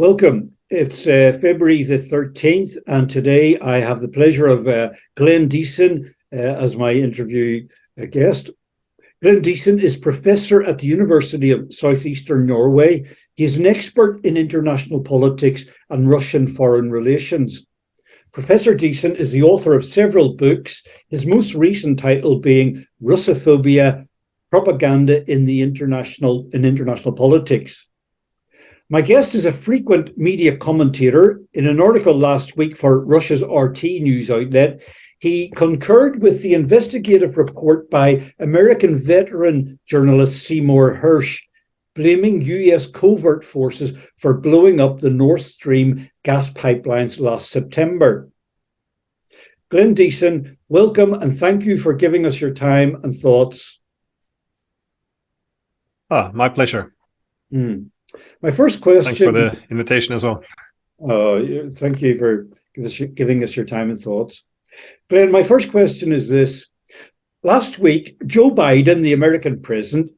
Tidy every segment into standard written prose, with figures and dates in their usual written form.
Welcome. It's February the 13th, and today I have the pleasure of Glenn Deason as my interview guest. Glenn Deason is professor at the University of Southeastern Norway. He is an expert in international politics and Russian foreign relations. Professor Deason is the author of several books, his most recent title being Russophobia, Propaganda in International Politics. My guest is a frequent media commentator. In an article last week for Russia's RT news outlet, he concurred with the investigative report by American veteran journalist Seymour Hersh, blaming US covert forces for blowing up the Nord Stream gas pipelines last September. Glenn Deason, welcome and thank you for giving us your time and thoughts. My pleasure. My first question. Thanks for the invitation as well. Thank you for giving us your time and thoughts. Glenn, my first question is this. Last week, Joe Biden, the American president,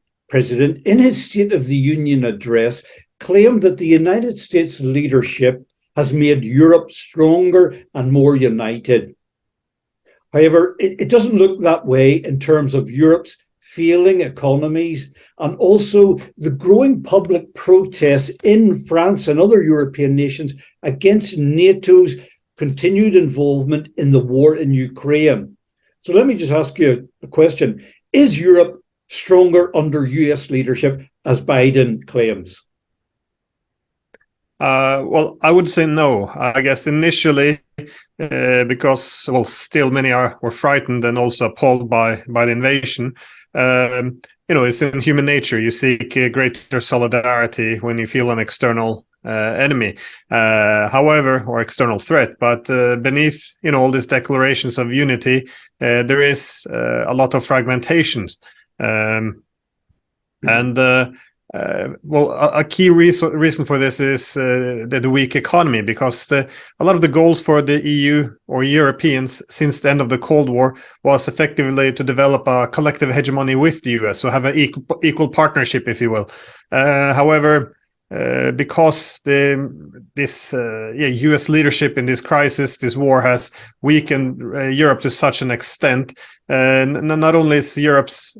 in his State of the Union address, claimed that the United States leadership has made Europe stronger and more united. However, it doesn't look that way in terms of Europe's failing economies and also the growing public protests in France and other European nations against NATO's continued involvement in the war in Ukraine. So let me just ask you a question. Is Europe stronger under US leadership, as Biden claims? Well, I would say no. I guess initially, because, well, still many were frightened and also appalled by the invasion. It's in human nature. You seek greater solidarity when you feel an external enemy, or external threat. But beneath, all these declarations of unity, there is a lot of fragmentations. A key reason for this is the weak economy, because a lot of the goals for the EU or Europeans since the end of the Cold War was effectively to develop a collective hegemony with the US, so have an equal partnership, if you will. However, because this US leadership in this crisis, this war has weakened Europe to such an extent, not only is Europe's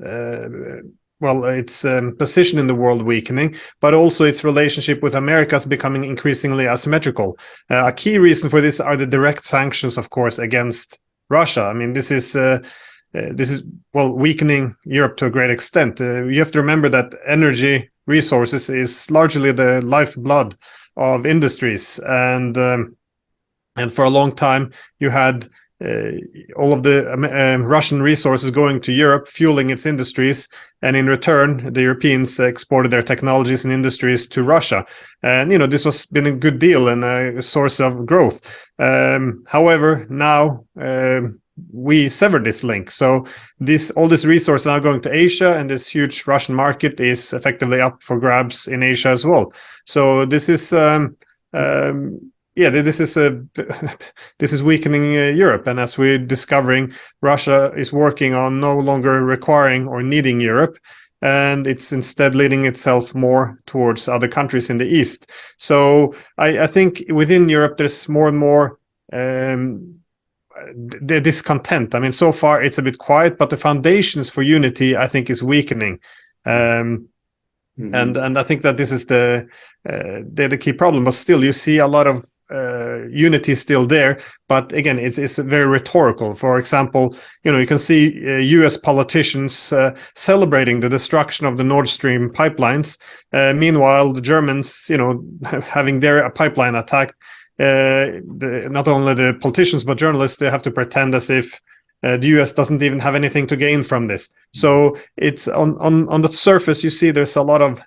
its position in the world weakening, but also its relationship with America is becoming increasingly asymmetrical. A key reason for this are the direct sanctions, of course, against Russia. I mean, this is weakening Europe to a great extent. You have to remember that energy resources is largely the lifeblood of industries, and for a long time you had all of the Russian resources going to Europe, fueling its industries, and in return, the Europeans exported their technologies and industries to Russia. And this has been a good deal and a source of growth. However, now we severed this link. So all this resource now going to Asia, and this huge Russian market is effectively up for grabs in Asia as well. So this is this is weakening Europe, and as we're discovering, Russia is working on no longer requiring or needing Europe, and it's instead leading itself more towards other countries in the East. So I think within Europe there's more and more discontent. I mean, so far it's a bit quiet, but the foundations for unity, I think, is weakening. And I think that this is the key problem. But still, you see a lot of unity still there, but again, it's very rhetorical. For example, you can see US politicians celebrating the destruction of the Nord Stream pipelines. Meanwhile, the Germans, having their pipeline attacked, not only the politicians but journalists, they have to pretend as if the US doesn't even have anything to gain from this. So it's on the surface, you see there's a lot of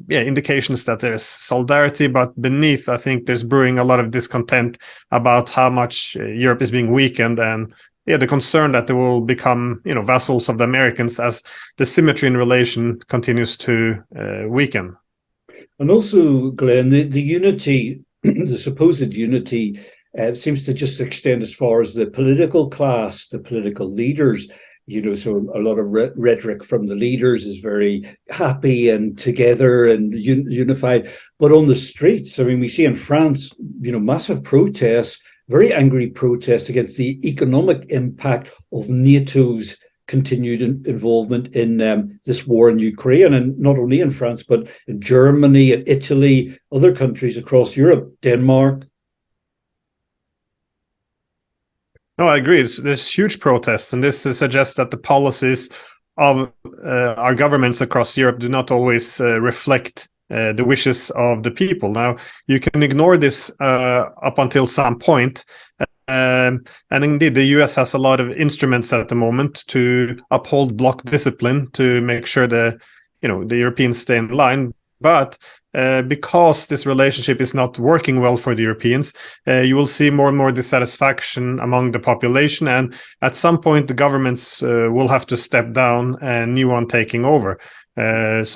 indications that there's solidarity, but beneath, I think there's brewing a lot of discontent about how much Europe is being weakened, and the concern that they will become, vassals of the Americans as the symmetry in relation continues to weaken. And also, Glenn, the unity, the supposed unity, seems to just extend as far as the political class, the political leaders. So a lot of rhetoric from the leaders is very happy and together and unified. But on the streets, I mean, we see in France, massive protests, very angry protests against the economic impact of NATO's continued involvement in this war in Ukraine, and not only in France, but in Germany, and Italy, other countries across Europe, Denmark. No, I agree. There's huge protests, and this suggests that the policies of our governments across Europe do not always reflect the wishes of the people. Now, you can ignore this up until some point, and indeed, the US has a lot of instruments at the moment to uphold bloc discipline to make sure the Europeans stay in line. But because this relationship is not working well for the Europeans, you will see more and more dissatisfaction among the population, and at some point the governments will have to step down and new one taking over. This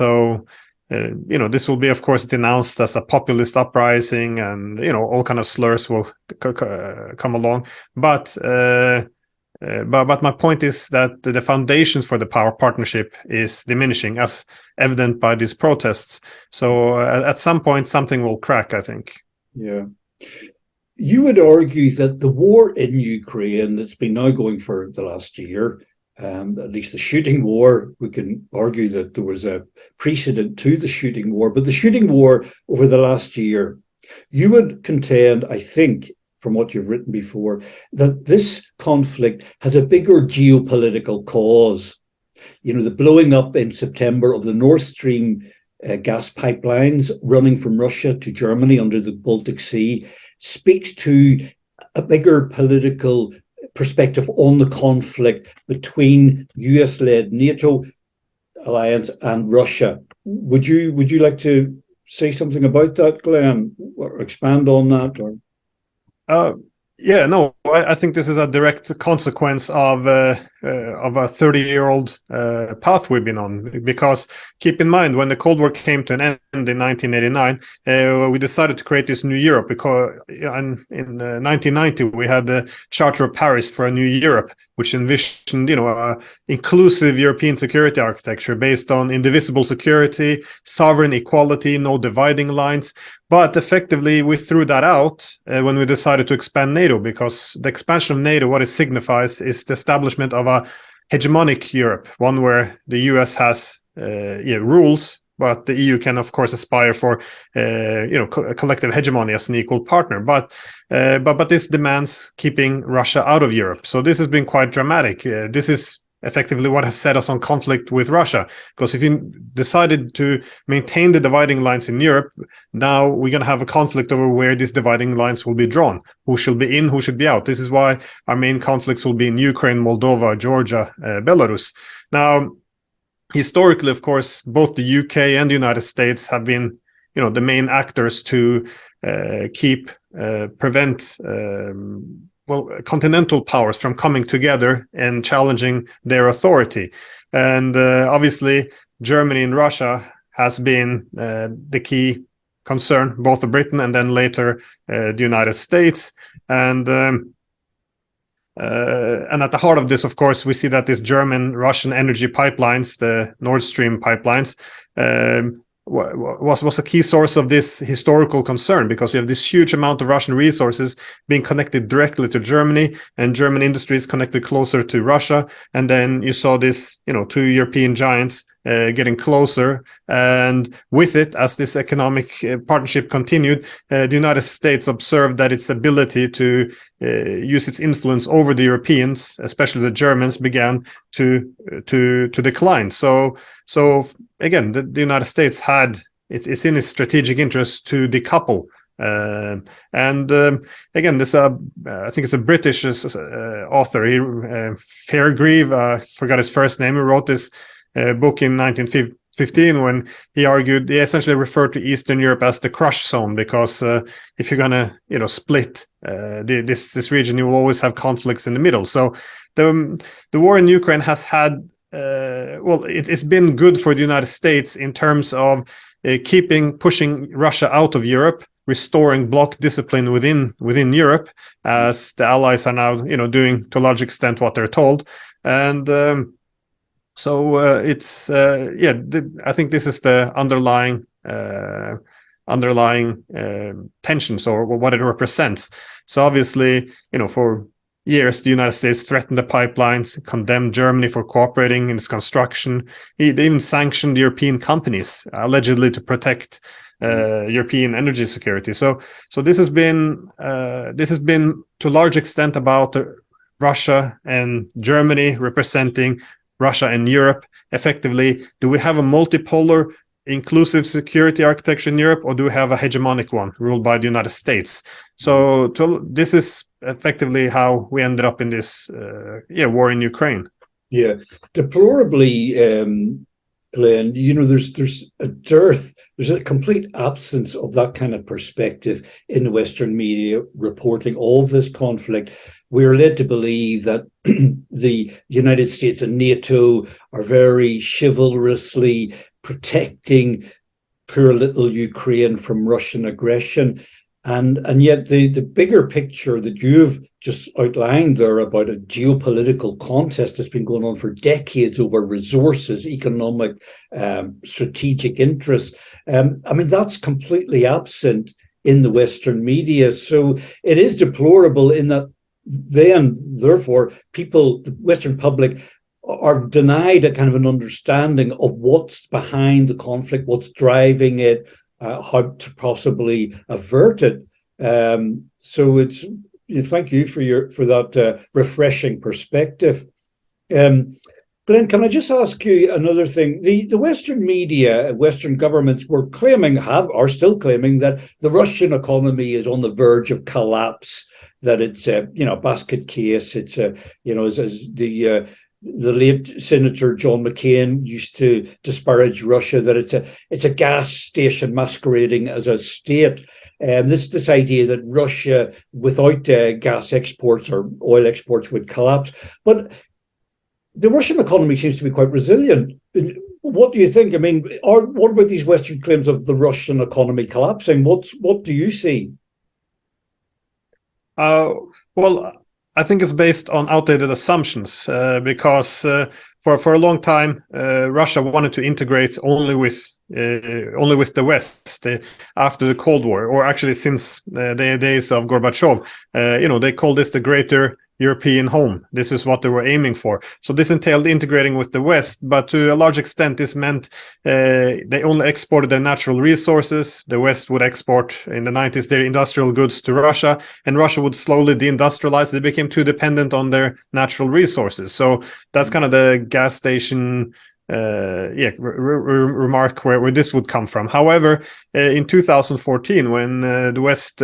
will be, of course, denounced as a populist uprising, and all kind of slurs will come along. But my point is that the foundations for the power partnership is diminishing, as evident by these protests. So at some point, something will crack, I think. Yeah. You would argue that the war in Ukraine that's been now going for the last year, at least the shooting war, we can argue that there was a precedent to the shooting war, but the shooting war over the last year, you would contend, I think, from what you've written before, that this conflict has a bigger geopolitical cause. The blowing up in September of the Nord Stream gas pipelines running from Russia to Germany under the Baltic Sea speaks to a bigger political perspective on the conflict between US-led NATO alliance and Russia. Would you like to say something about that, Glenn, or expand on that? Or I think this is a direct consequence of a 30-year-old path we've been on. Because keep in mind, when the Cold War came to an end in 1989, we decided to create this new Europe. Because in 1990 we had the Charter of Paris for a new Europe, which envisioned a inclusive European security architecture based on indivisible security, sovereign equality, no dividing lines. But effectively, we threw that out when we decided to expand NATO, because the expansion of NATO, what it signifies is the establishment of a hegemonic Europe, one where the US has rules, but the EU can, of course, aspire for a collective hegemony as an equal partner. But this demands keeping Russia out of Europe. So this has been quite dramatic. This is effectively what has set us on conflict with Russia. Because if you decided to maintain the dividing lines in Europe, now we're going to have a conflict over where these dividing lines will be drawn. Who should be in, who should be out. This is why our main conflicts will be in Ukraine, Moldova, Georgia, Belarus. Now, historically, of course, both the UK and the United States have been, the main actors to prevent continental powers from coming together and challenging their authority. And obviously, Germany and Russia has been the key concern, both of Britain and then later the United States. And at the heart of this, of course, we see that this German-Russian energy pipelines, the Nord Stream pipelines, was a key source of this historical concern, because you have this huge amount of Russian resources being connected directly to Germany, and German industries connected closer to Russia. And then you saw this, two European giants getting closer. And with it, as this economic partnership continued, the United States observed that its ability to use its influence over the Europeans, especially the Germans, began to decline. So again, the United States it's in its strategic interest to decouple. Again, this I think it's a British author, Fairgrieve, I forgot his first name, who wrote this book in 1915 when he essentially referred to Eastern Europe as the crush zone, because if you're gonna split this region, you will always have conflicts in the middle. So the war in Ukraine has had it's been good for the United States in terms of pushing Russia out of Europe, restoring bloc discipline within Europe, as the allies are now doing to a large extent what they're told. And it's I think this is the underlying tensions, or what it represents. So obviously, for years the United States threatened the pipelines, condemned Germany for cooperating in its construction. They even sanctioned European companies, allegedly to protect European energy security. So this has been to a large extent about Russia and Germany representing Russia and Europe. Effectively, do we have a multipolar inclusive security architecture in Europe, or do we have a hegemonic one ruled by the United States? So this is effectively how we ended up in this war in Ukraine. Yeah, deplorably, Glenn, there's a dearth, there's a complete absence of that kind of perspective in the Western media reporting of this conflict. We're led to believe that the United States and NATO are very chivalrously protecting poor little Ukraine from Russian aggression. And yet the bigger picture that you've just outlined there about a geopolitical contest that's been going on for decades over resources, economic, strategic interests, that's completely absent in the Western media. So it is deplorable in that therefore, people, the Western public, are denied a kind of an understanding of what's behind the conflict, what's driving it, how to possibly avert it. So it's thank you for that refreshing perspective. Glenn, can I just ask you another thing? The Western media, Western governments are still claiming that the Russian economy is on the verge of collapse, that it's a basket case. It's as the late Senator John McCain used to disparage Russia, that it's a gas station masquerading as a state. This idea that Russia without gas exports or oil exports would collapse. But the Russian economy seems to be quite resilient. What do you think? What about these Western claims of the Russian economy collapsing? What do you see? Well, I think it's based on outdated assumptions, because for a long time Russia wanted to integrate only with the West after the Cold War, or actually since the days of Gorbachev. They called this the Greater European home. This is what they were aiming for. So this entailed integrating with the West, but to a large extent this meant they only exported their natural resources. The West would export in the 90s their industrial goods to Russia, and Russia would slowly deindustrialize. They became too dependent on their natural resources. So that's kind of the gas station remark where this would come from. However, in 2014, when the West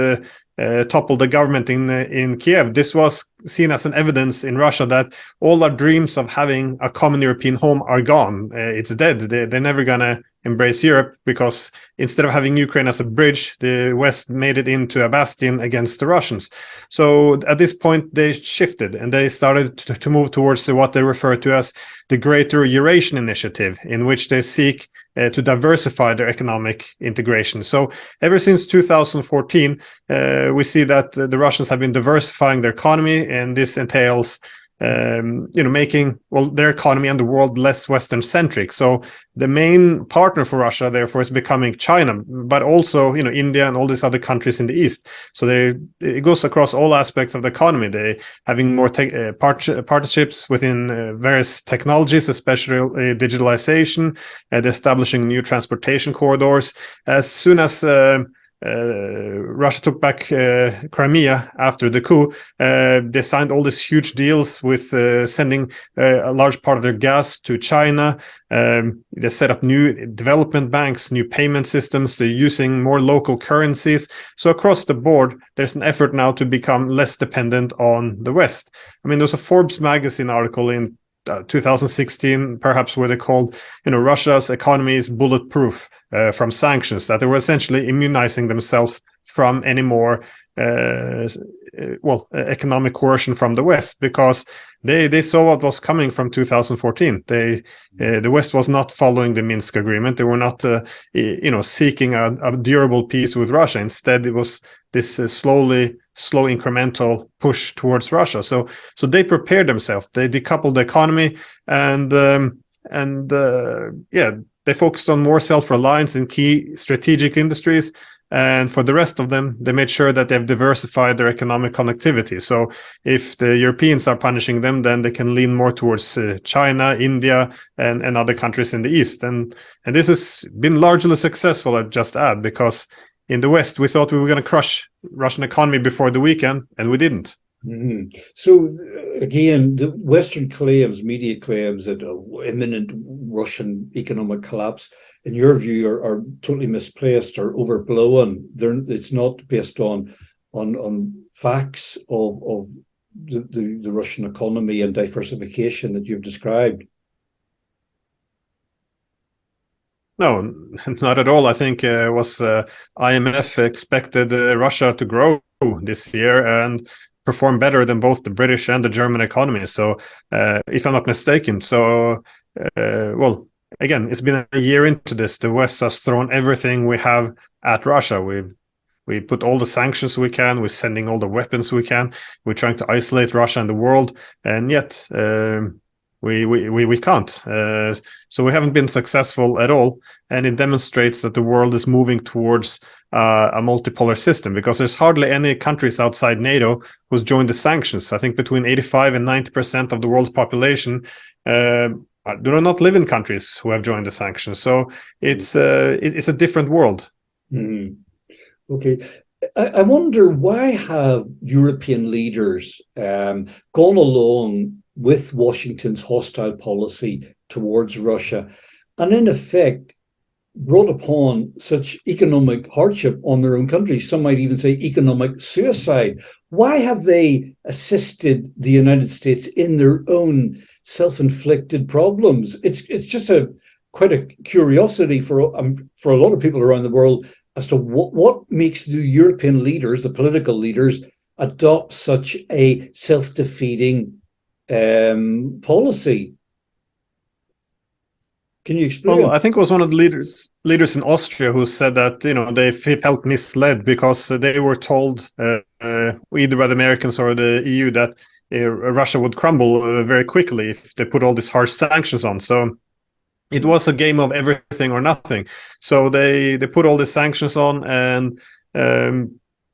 toppled the government in Kiev, this was seen as an evidence in Russia that all our dreams of having a common European home are gone. It's dead. They're never gonna embrace Europe, because instead of having Ukraine as a bridge, the West made it into a bastion against the Russians. So at this point they shifted and they started to move towards what they refer to as the Greater Eurasian Initiative, in which they seek to diversify their economic integration. So ever since 2014, we see that the Russians have been diversifying their economy, and this entails making their economy and the world less Western centric. So the main partner for Russia, therefore, is becoming China, but also India and all these other countries in the East. So it goes across all aspects of the economy. They having more partnerships within various technologies, especially digitalization, and establishing new transportation corridors. As soon as Russia took back Crimea after the coup, they signed all these huge deals with sending a large part of their gas to China. They set up new development banks, new payment systems. They're using more local currencies. So across the board, there's an effort now to become less dependent on the West. There's a Forbes magazine article in 2016, perhaps, where they called, Russia's economy is bulletproof from sanctions, that they were essentially immunizing themselves from any more economic coercion from the West, because they saw what was coming from 2014. The West was not following the Minsk agreement. They were not seeking a durable peace with Russia. Instead, it was this slow incremental push towards Russia. So they prepared themselves. They decoupled the economy, and they focused on more self-reliance in key strategic industries. And for the rest of them, they made sure that they've diversified their economic connectivity. So if the Europeans are punishing them, then they can lean more towards China, India, and other countries in the East. And this has been largely successful, I'd just add, because in the West, we thought we were going to crush Russian economy before the weekend, and we didn't. Mm-hmm. So again, the Western claims, media claims that imminent Russian economic collapse, in your view, are totally misplaced or overblown. It's not based on facts of the Russian economy and diversification that you've described. No, not at all. I think IMF expected Russia to grow this year and perform better than both the British and the German economy. So, if I'm not mistaken, again, it's been a year into this. The West has thrown everything we have at Russia. We put all the sanctions we can. We're sending all the weapons we can. We're trying to isolate Russia and the world, and yet we can't. So we haven't been successful at all, and it demonstrates that the world is moving towards a multipolar system, because there's hardly any countries outside NATO who's joined the sanctions. I think between 85 and 90% of the world's population do not live in countries who have joined the sanctions. So it's a different world. Mm. Okay. I wonder, why have European leaders gone along with Washington's hostile policy towards Russia, and in effect brought upon such economic hardship on their own countries? Some might even say economic suicide. Why have they assisted the United States in their own self-inflicted problems? It's just quite a curiosity for a lot of people around the world as to what makes the European leaders, the political leaders, adopt such a self-defeating policy. Can you explain? Well, I think it was one of the leaders in Austria who said that they felt misled because they were told either by the Americans or the EU that Russia would crumble very quickly if they put all these harsh sanctions on. So it was a game of everything or nothing. So they put all the sanctions on,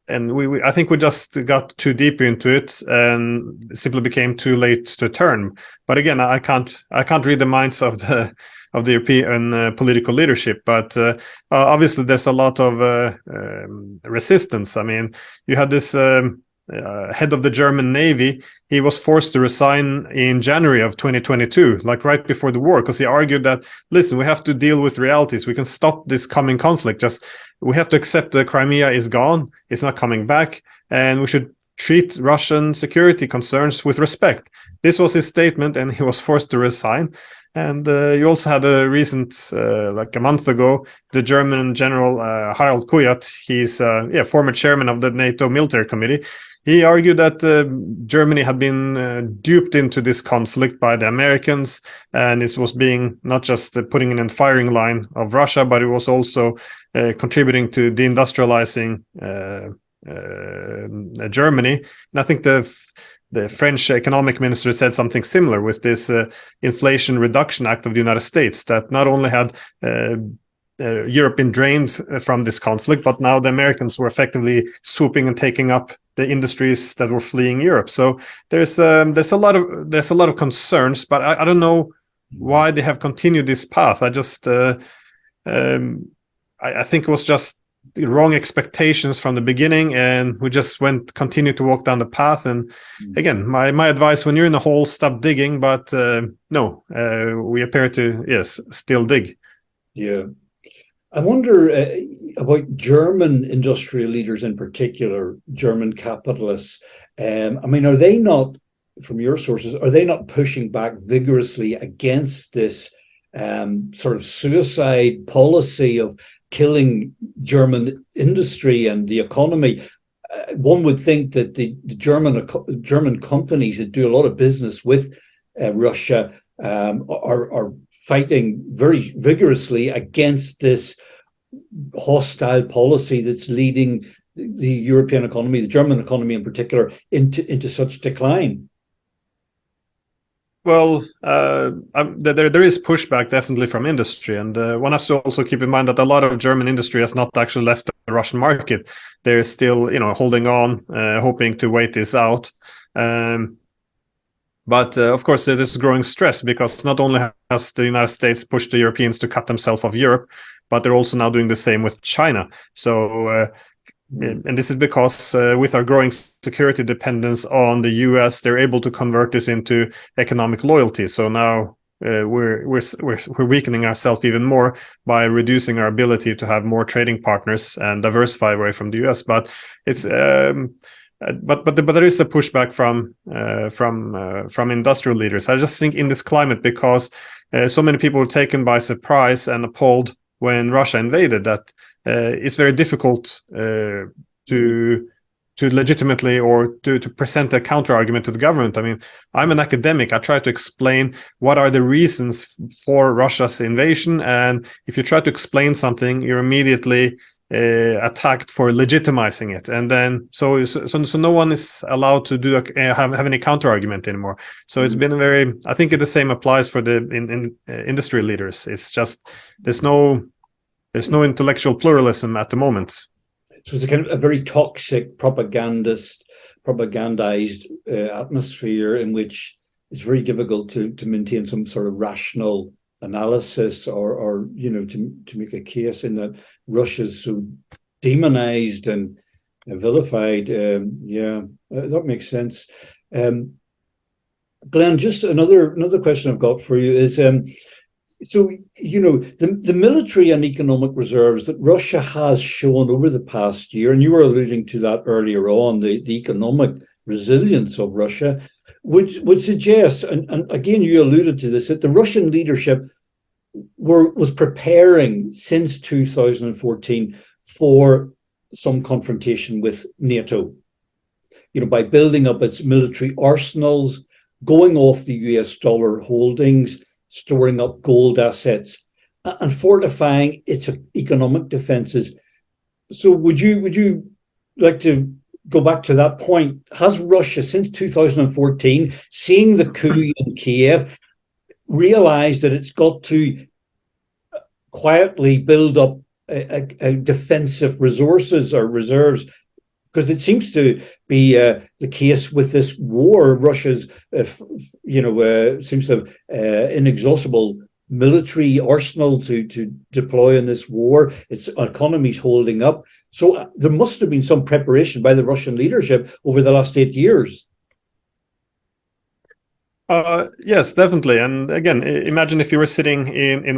and we I think we just got too deep into it and simply became too late to turn. But again, I can't read the minds of the European political leadership, but obviously there's a lot of resistance. I mean, you had this head of the German Navy. He was forced to resign in January of 2022, like right before the war, because he argued that, listen, we have to deal with realities. We can stop this coming conflict. We have to accept that Crimea is gone. It's not coming back, and we should treat Russian security concerns with respect. This was his statement, and he was forced to resign. And you also had a recent, like a month ago, the German General Harald Kuyat. He's former chairman of the NATO Military Committee. He argued that Germany had been duped into this conflict by the Americans, and this was being not just putting in a firing line of Russia, but it was also contributing to deindustrializing Germany. And I think the French economic minister said something similar with this Inflation Reduction Act of the United States, that not only had Europe been drained from this conflict, but now the Americans were effectively swooping and taking up the industries that were fleeing Europe. So there's a lot of concerns, but I don't know why they have continued this path. I just I think it was just the wrong expectations from the beginning, and we just continued to walk down the path. And again, my advice: when you're in the hole, stop digging. But we appear to still dig. Yeah. I wonder about German industrial leaders in particular, German capitalists. I mean, are they not, from your sources, are they not pushing back vigorously against this sort of suicide policy of killing German industry and the economy? One would think that the German companies that do a lot of business with Russia are fighting very vigorously against this hostile policy that's leading the European economy, the German economy in particular, into such decline? Well, there is pushback definitely from industry, and one has to also keep in mind that a lot of German industry has not actually left the Russian market. They're still, holding on, hoping to wait this out. But of course, there's growing stress because not only has the United States pushed the Europeans to cut themselves off Europe, but they're also now doing the same with China. So. And this is because with our growing security dependence on the US, they're able to convert this into economic loyalty. So now we're weakening ourselves even more by reducing our ability to have more trading partners and diversify away from the US. But it's but there is a pushback from industrial leaders. I just think in this climate, because so many people were taken by surprise and appalled when Russia invaded, that it's very difficult to legitimately or to present a counter argument to the government. I mean, I'm an academic. I try to explain what are the reasons for Russia's invasion, and if you try to explain something, you're immediately attacked for legitimizing it, and then so no one is allowed to have any counter argument anymore. So it's been I think the same applies for the industry leaders. It's just there's no intellectual pluralism at the moment. So it's a kind of a very toxic propagandized atmosphere in which it's very difficult to maintain some sort of rational analysis or to make a case in that Russia's so demonized and vilified. That makes sense. Glenn, just another question I've got for you is so, the military and economic reserves that Russia has shown over the past year, and you were alluding to that earlier on, the economic resilience of Russia, would suggest, and again, you alluded to this, that the Russian leadership was preparing since 2014 for some confrontation with NATO, by building up its military arsenals, going off the US dollar holdings, storing up gold assets, and fortifying its economic defenses. So would you like to go back to that point? Has Russia, since 2014, seeing the coup in Kiev, realized that it's got to quietly build up a defensive resources or reserves? Because it seems to be the case with this war. Russia's, seems to have inexhaustible military arsenal to deploy in this war. Its economy's holding up. So there must have been some preparation by the Russian leadership over the last 8 years. Yes, definitely. And again, imagine if you were sitting in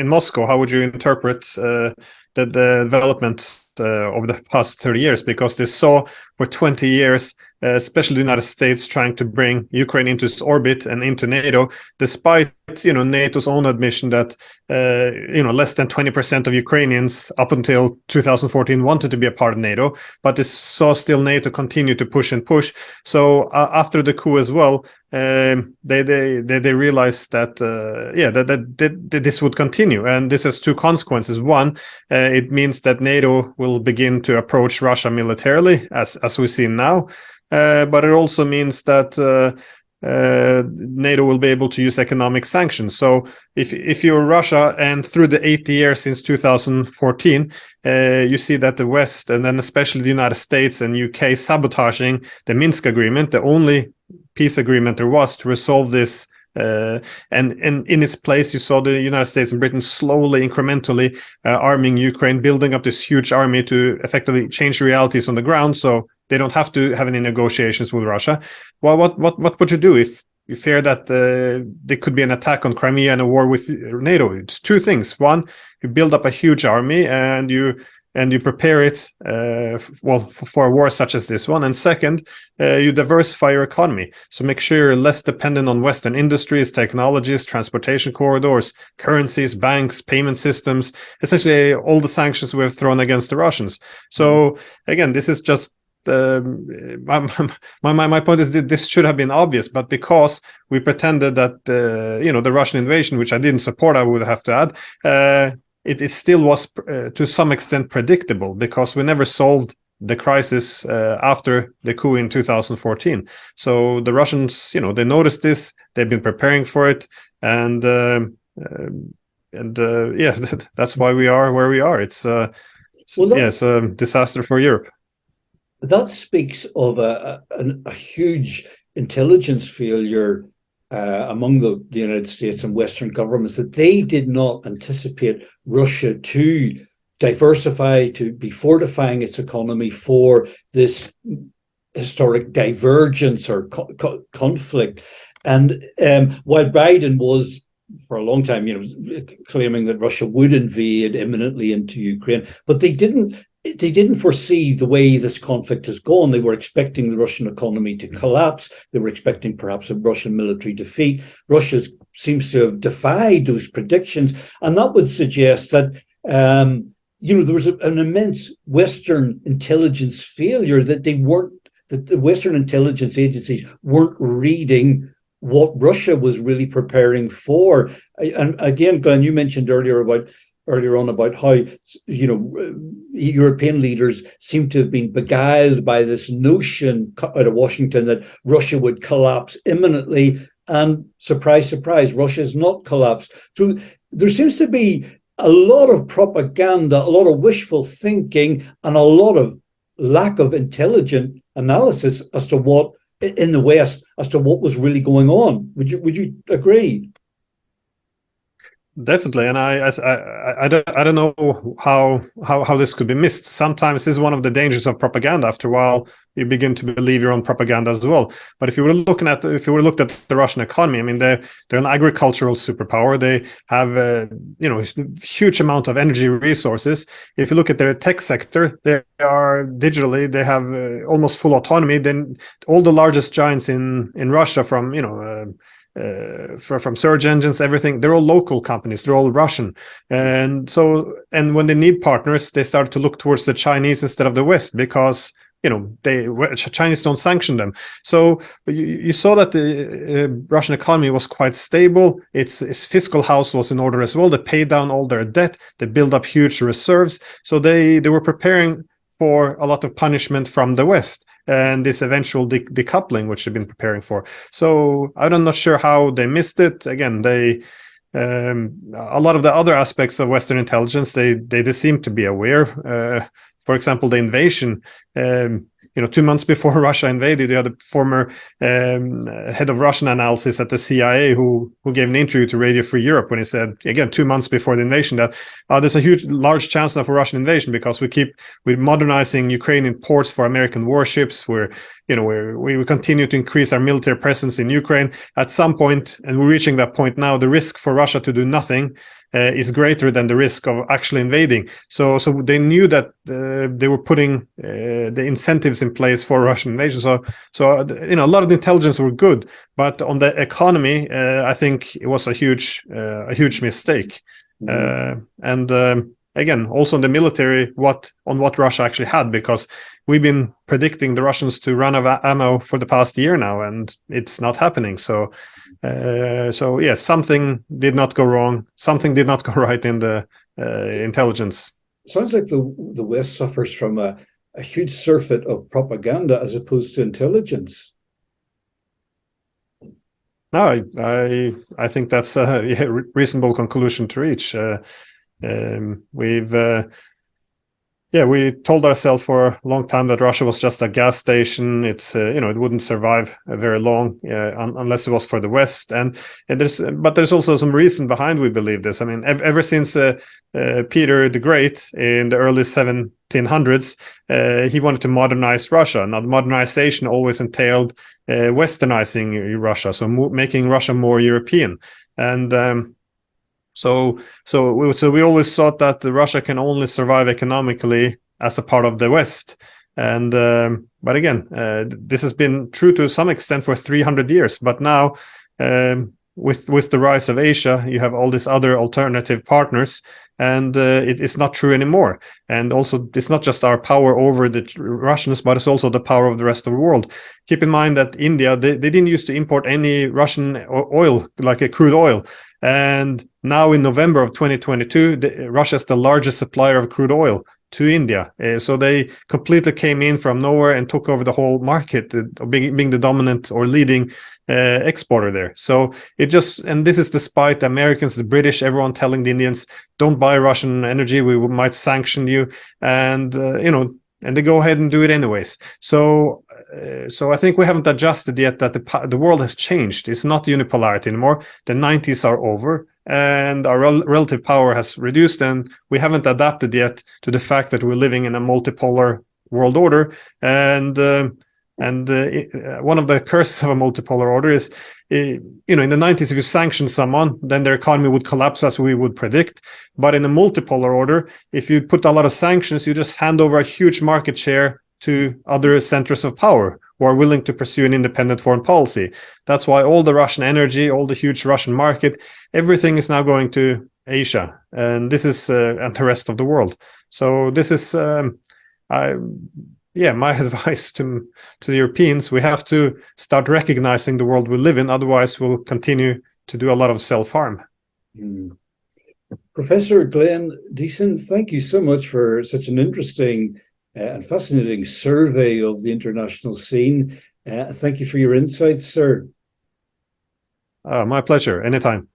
Moscow, how would you interpret the development over the past 30 years? Because they saw for 20 years, especially the United States, trying to bring Ukraine into its orbit and into NATO, despite NATO's own admission that less than 20% of Ukrainians up until 2014 wanted to be a part of NATO, but they saw still NATO continue to push and push. So after the coup as well, they realized that that this would continue, and this has two consequences. One, it means that NATO will begin to approach Russia militarily, as we see now, but it also means that NATO will be able to use economic sanctions. So if you're Russia, and through the 80 years since 2014, you see that the West, and then especially the United States and UK, sabotaging the Minsk agreement, the only peace agreement there was to resolve this. And in its place, you saw the United States and Britain slowly, incrementally arming Ukraine, building up this huge army to effectively change realities on the ground, so they don't have to have any negotiations with Russia. Well, what would you do if you fear that there could be an attack on Crimea and a war with NATO? It's two things. One, you build up a huge army and you prepare it for a war such as this one. And second, you diversify your economy. So make sure you're less dependent on Western industries, technologies, transportation corridors, currencies, banks, payment systems, essentially all the sanctions we have thrown against the Russians. So again, this is just my point is that this should have been obvious, but because we pretended that the Russian invasion, which I didn't support, I would have to add, it still was to some extent predictable, because we never solved the crisis after the coup in 2014. So the Russians, they noticed this, they've been preparing for it, and yeah, that's why we are where we are. It's it's a disaster for Europe. That speaks of a huge intelligence failure among the United States and Western governments, that they did not anticipate Russia to diversify, to be fortifying its economy for this historic divergence or conflict. And while Biden was, for a long time, claiming that Russia would invade imminently into Ukraine, but they didn't foresee the way this conflict has gone. They were expecting the Russian economy to collapse. They were expecting perhaps a Russian military defeat. Russia seems to have defied those predictions. And that would suggest that, there was an immense Western intelligence failure, that the Western intelligence agencies weren't reading what Russia was really preparing for. And again, Glenn, you mentioned earlier on about how European leaders seem to have been beguiled by this notion out of Washington that Russia would collapse imminently, and surprise, surprise, Russia's not collapsed. So there seems to be a lot of propaganda, a lot of wishful thinking, and a lot of lack of intelligent analysis as to what in the West as to what was really going on. Would you agree? Definitely, and I don't know how this could be missed. Sometimes this is one of the dangers of propaganda. After a while, you begin to believe your own propaganda as well. But if you were looked at the Russian economy, I mean, they're an agricultural superpower. They have huge amount of energy resources. If you look at their tech sector, they have almost full autonomy. Then all the largest giants in Russia, from search engines, everything, they're all local companies, they're all Russian. And when they need partners, they start to look towards the Chinese instead of the West, because Chinese don't sanction them. So you saw that the Russian economy was quite stable. Its fiscal house was in order as well. They paid down all their debt, they built up huge reserves. So they were preparing for a lot of punishment from the West and this eventual decoupling, which they've been preparing for. So I'm not sure how they missed it. Again, a lot of the other aspects of Western intelligence, they seem to be aware. For example, the invasion. 2 months before Russia invaded, you had a former head of Russian analysis at the CIA who gave an interview to Radio Free Europe when he said, again, 2 months before the invasion, that there's a large chance now for Russian invasion, because we're modernizing Ukrainian ports for American warships. We continue to increase our military presence in Ukraine. At some point, and we're reaching that point now, the risk for Russia to do nothing is greater than the risk of actually invading. So they knew that they were putting the incentives in place for Russian invasion. So a lot of the intelligence were good, but on the economy, I think it was a huge mistake. Mm-hmm. Again, also in the military, what Russia actually had, because we've been predicting the Russians to run out of ammo for the past year now, and it's not happening. So yes, something did not go wrong. Something did not go right in the intelligence. Sounds like the West suffers from a huge surfeit of propaganda as opposed to intelligence. No, I think that's a reasonable conclusion to reach. We told ourselves for a long time that Russia was just a gas station. It's it wouldn't survive very long unless it was for the West. And there's also some reason behind we believe this. I mean, ever since Peter the Great in the early 1700s, he wanted to modernize Russia. Now, the modernization always entailed westernizing Russia, so making Russia more European. And So we always thought that Russia can only survive economically as a part of the West, and but again, this has been true to some extent for 300 years. But now, with the rise of Asia, you have all these other alternative partners, and it is not true anymore. And also, it's not just our power over the Russians, but it's also the power of the rest of the world. Keep in mind that India, they didn't used to import any Russian oil, like a crude oil. And now in November of 2022, Russia is the largest supplier of crude oil to India. So they completely came in from nowhere and took over the whole market, being the dominant or leading exporter there. So it just, and this is despite the Americans, the British, everyone telling the Indians, don't buy Russian energy, we might sanction you. And, and they go ahead and do it anyways. So I think we haven't adjusted yet that the world has changed. It's not unipolarity anymore. The 90s are over, and our relative power has reduced, and we haven't adapted yet to the fact that we're living in a multipolar world order. And one of the curses of a multipolar order is, in the 90s, if you sanction someone, then their economy would collapse as we would predict. But in a multipolar order, if you put a lot of sanctions, you just hand over a huge market share to other centers of power who are willing to pursue an independent foreign policy. That's why all the Russian energy, all the huge Russian market, everything is now going to Asia, and this is and the rest of the world. So this is, my advice to the Europeans: we have to start recognizing the world we live in. Otherwise, we'll continue to do a lot of self-harm. Professor Glenn Deason, thank you so much for such an interesting and fascinating survey of the international scene. Thank you for your insights, sir. My pleasure. Anytime.